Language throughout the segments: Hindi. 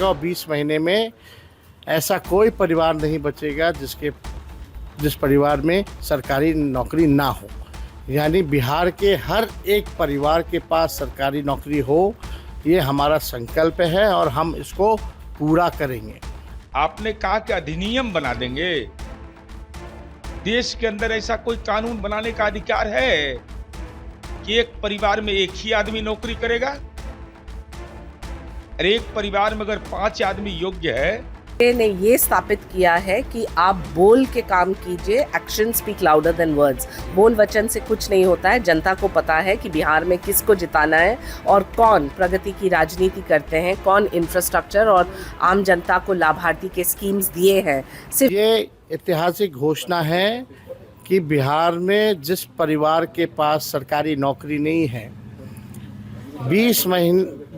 जाएगा और 20 महीने में ऐसा कोई परिवार नहीं बचेगा जिस परिवार में सरकारी नौकरी ना हो। यानी बिहार के हर एक परिवार के पास सरकारी नौकरी हो, ये हमारा संकल्प है और हम इसको पूरा करेंगे। आपने कहा कि अधिनियम बना देंगे। देश के अंदर ऐसा कोई कानून बनाने का अधिकार है कि एक परिवार में एक ही आदमी नौकरी करेगा? और एक परिवार में अगर 5 आदमी योग्य है, ने ये स्थापित किया है कि आप बोल के काम कीजिए, action speak louder than words. बोल वचन से कुछ नहीं होता है। जनता को पता है कि बिहार में किसको जिताना है और कौन प्रगति की राजनीति करते हैं, कौन इंफ्रास्ट्रक्चर और आम जनता को लाभार्थी के स्कीम्स दिए हैं। सिर्फ ये ऐतिहासिक घोषणा है कि बिहार में जिस परिवार के पास सरकारी नौकरी नहीं है,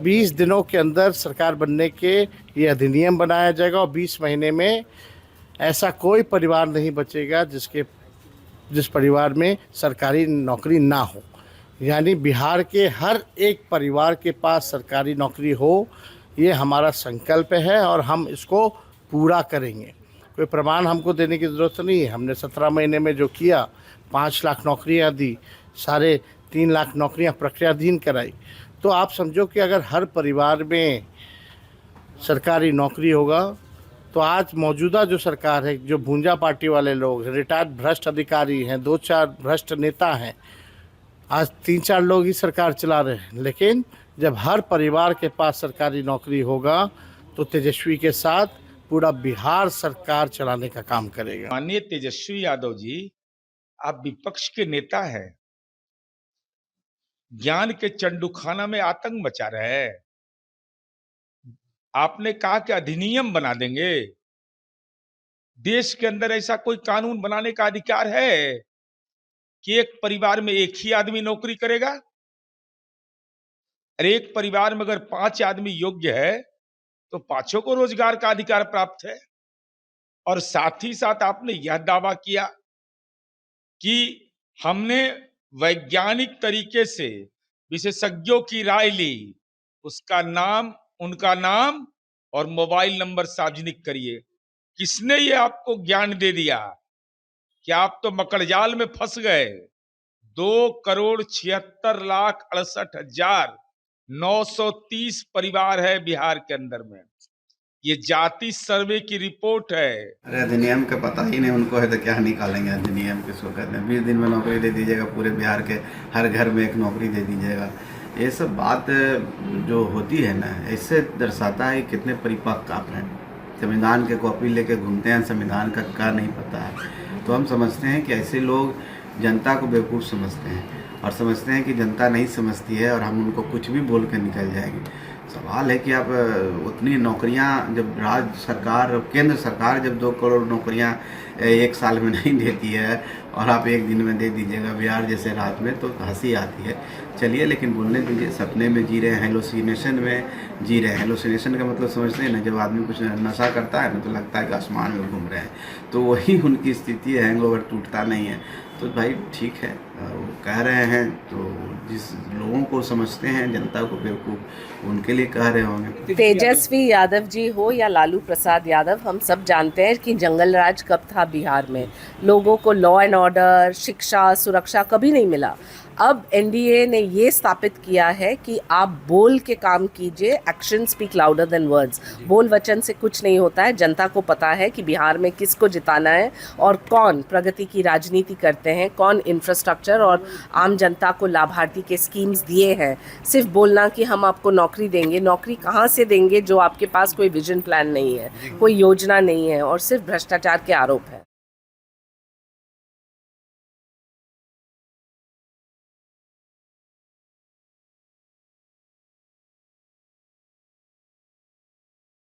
20 दिनों के अंदर सरकार बनने के ये अधिनियम बनाया जाएगा और 20 महीने में ऐसा कोई परिवार नहीं बचेगा जिस परिवार में सरकारी नौकरी ना हो। यानी बिहार के हर एक परिवार के पास सरकारी नौकरी हो, ये हमारा संकल्प है और हम इसको पूरा करेंगे। कोई प्रमाण हमको देने की ज़रूरत नहीं है। हमने 17 महीने में जो किया, 5 लाख नौकरियां दी, 3.5 लाख नौकरियां प्रक्रियाधीन कराई। तो आप समझो कि अगर हर परिवार में सरकारी नौकरी होगा तो आज मौजूदा जो सरकार है, जो भूंजा पार्टी वाले लोग, रिटायर्ड भ्रष्ट अधिकारी हैं, 2-4 भ्रष्ट नेता हैं, आज 3-4 लोग ही सरकार चला रहे हैं। लेकिन जब हर परिवार के पास सरकारी नौकरी होगा तो तेजस्वी के साथ पूरा बिहार सरकार चलाने का काम करेगा। माननीय तेजस्वी यादव जी, आप विपक्ष के नेता हैं, ज्ञान के चंडूखाना में आतंक मचा रहे हैं। आपने कहा कि अधिनियम बना देंगे। देश के अंदर ऐसा कोई कानून बनाने का अधिकार है कि एक परिवार में एक ही आदमी नौकरी करेगा? और एक परिवार में अगर 5 आदमी योग्य है तो 5 को रोजगार का अधिकार प्राप्त है। और साथ ही साथ आपने यह दावा किया कि हमने वैज्ञानिक तरीके से विशेषज्ञों की राय ली, उसका नाम, उनका नाम और मोबाइल नंबर सार्वजनिक करिए। किसने ये आपको ज्ञान दे दिया कि आप तो मकड़जाल में फंस गए? 2,76,68,930 परिवार है बिहार के अंदर में। ये जाति सर्वे की रिपोर्ट है। अरे अधिनियम का पता ही नहीं उनको है तो क्या निकालेंगे? अधिनियम किसको कहते हैं? 20 दिन में नौकरी दे दीजिएगा, पूरे बिहार के हर घर में एक नौकरी दे दीजिएगा। ये सब बात जो होती है ना, इससे दर्शाता है कितने परिपक्व आप हैं। संविधान के कॉपी लेके घूमते हैं, संविधान का क्या नहीं पता है। तो हम समझते हैं कि ऐसे लोग जनता को बेवकूफ़ समझते हैं और समझते हैं कि जनता नहीं समझती है और हम उनको कुछ भी बोल कर निकल जाएंगे। सवाल है कि आप उतनी नौकरियां जब राज्य सरकार, केंद्र सरकार जब 2 करोड़ नौकरियां 1 साल में नहीं देती है और आप 1 दिन में दे दीजिएगा बिहार जैसे राज्य में, तो हंसी आती है। चलिए, लेकिन बोलने दीजिए। सपने में जी रहे हैं, हेलोसिनेशन में जी रहे हैं। हेलोसिनेशन का मतलब समझते हैं ना, जब आदमी कुछ नशा करता है ना तो लगता है कि आसमान में घूम रहे हैं, तो वही उनकी स्थिति है। हैंगओवर टूटता नहीं है। तो भाई ठीक है, वो कह रहे हैं तो जिस लोगों को समझते हैं जनता को बेवकूफ़, उनके लिए कह रहे होंगे। तेजस्वी यादव जी हो या लालू प्रसाद यादव, हम सब जानते हैं कि जंगल राज कब था बिहार में। लोगों को लॉ एंड ऑर्डर, शिक्षा, सुरक्षा कभी नहीं मिला। अब एनडीए ने ये स्थापित किया है कि आप बोल के काम कीजिए, action speak louder than words. बोल वचन से कुछ नहीं होता है। जनता को पता है कि बिहार में किसको जिताना है और कौन प्रगति की राजनीति करते हैं, कौन इंफ्रास्ट्रक्चर और आम जनता को लाभार्थी के स्कीम्स दिए हैं। सिर्फ बोलना कि हम आपको नौकरी देंगे, नौकरी कहाँ से देंगे जो आपके पास कोई विजन प्लान नहीं है, कोई योजना नहीं है और सिर्फ भ्रष्टाचार के आरोप है।